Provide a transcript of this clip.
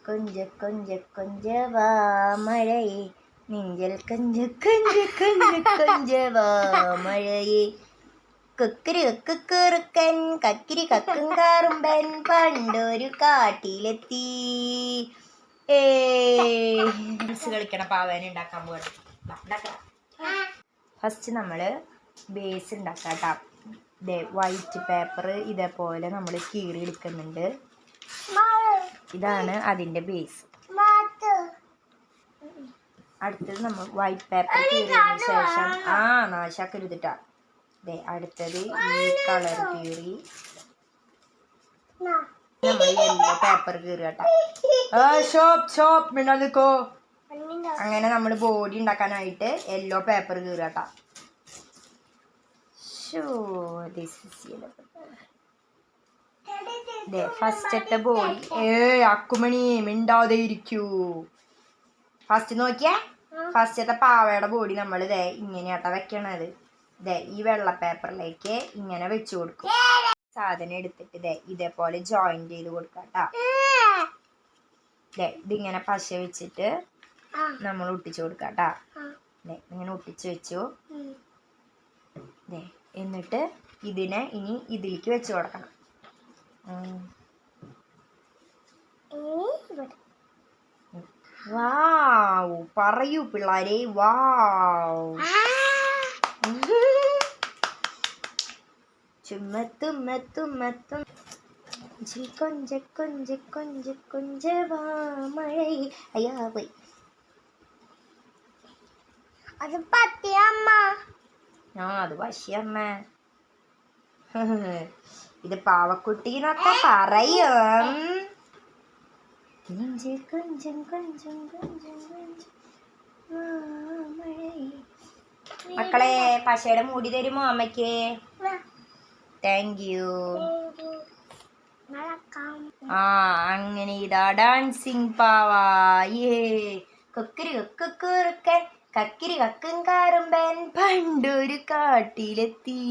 കൊഞ്ച കൊഞ്ച കൊഞ്ചവാ മഴയെ നെഞ്ചൽ കൊഞ്ച കൊഞ്ച കൊഞ്ച കൊഞ്ചവാ മഴയെ കൊക്കരി കൊക്കുറുക്കൻ കക്കിരി കക്കും കാറുമ്പൻ പണ്ടൊരു കാട്ടിലെത്തി. കളിക്കണ പാവേന ഉണ്ടാക്കാൻ പോകണം. ഫസ്റ്റ് നമ്മൾ ബേസ് ഉണ്ടാക്കാം. വൈറ്റ് പേപ്പർ ഇതേപോലെ നമ്മൾ കീറി എടുക്കുന്നുണ്ട്. ഇതാണ് അതിൻ്റെ ബേസ്. അടുത്തത് നമ്മൾ വൈറ്റ് പേപ്പർ കീറിയതിന് ശേഷം നാശാക്കരുതിട്ടാ. അടുത്തത് ഈ കളർ കീറി നമ്മൾ യെല്ലോ പേപ്പർ കീറുകട്ടാ. അങ്ങനെ നമ്മൾ ബോഡി ഉണ്ടാക്കാനായിട്ട് യെല്ലോ പേപ്പർ കീറുകട്ടാ. ഫസ്റ്റത്തെ ബോഡി അക്കുമണി മിണ്ടാതെ ഇരിക്കൂ. ഫസ്റ്റ് നോക്കിയാ ഫസ്റ്റത്തെ പാവയുടെ ബോഡി നമ്മൾ ഇങ്ങനെയാട്ടാ വെക്കണത്. ഈ വെള്ള പേപ്പറിലേക്ക് ഇങ്ങനെ വെച്ചു കൊടുക്കും. സാധനം എടുത്തിട്ട് ഇതേപോലെ ജോയിൻ ചെയ്ത് കൊടുക്കാട്ടാ. ഇതിങ്ങനെ പശ വെച്ചിട്ട് നമ്മൾ ഒട്ടിച്ചു കൊടുക്കാട്ടാ. ഇങ്ങനെ ഒട്ടിച്ചു വെച്ചു. എന്നിട്ട് ഇതിനെ ഇനി ഇതിലേക്ക് വെച്ച് കൊടുക്കണം. വാവ് പറയൂ പിള്ളാരെ, വാവ്. ചുമത്തുമത്തുമത്തും കൊഞ്ച കൊഞ്ച കൊഞ്ച കൊഞ്ചവാ മഴയെ. അയ്യാ പോയി. അത് പറ്റിയമ്മ. അത് പശിയമ്മ. ഇത് പാവക്കുട്ടീന്നൊക്കെ പറയും. കൊഞ്ചം കൊഞ്ചം കൊഞ്ചം മഴയെ. മക്കളെ പശയുടെ മൂടി തരുമോ അമ്മയ്ക്ക്? Thank you. അങ്ങനെ ഇതാ ഡാൻസിങ് പാവാ. കൊക്കരി കൊക്കുറുക്കൻ കക്കിരി കക്കും കാറുമ്പൻ പണ്ടൊരു കാട്ടിലെത്തി.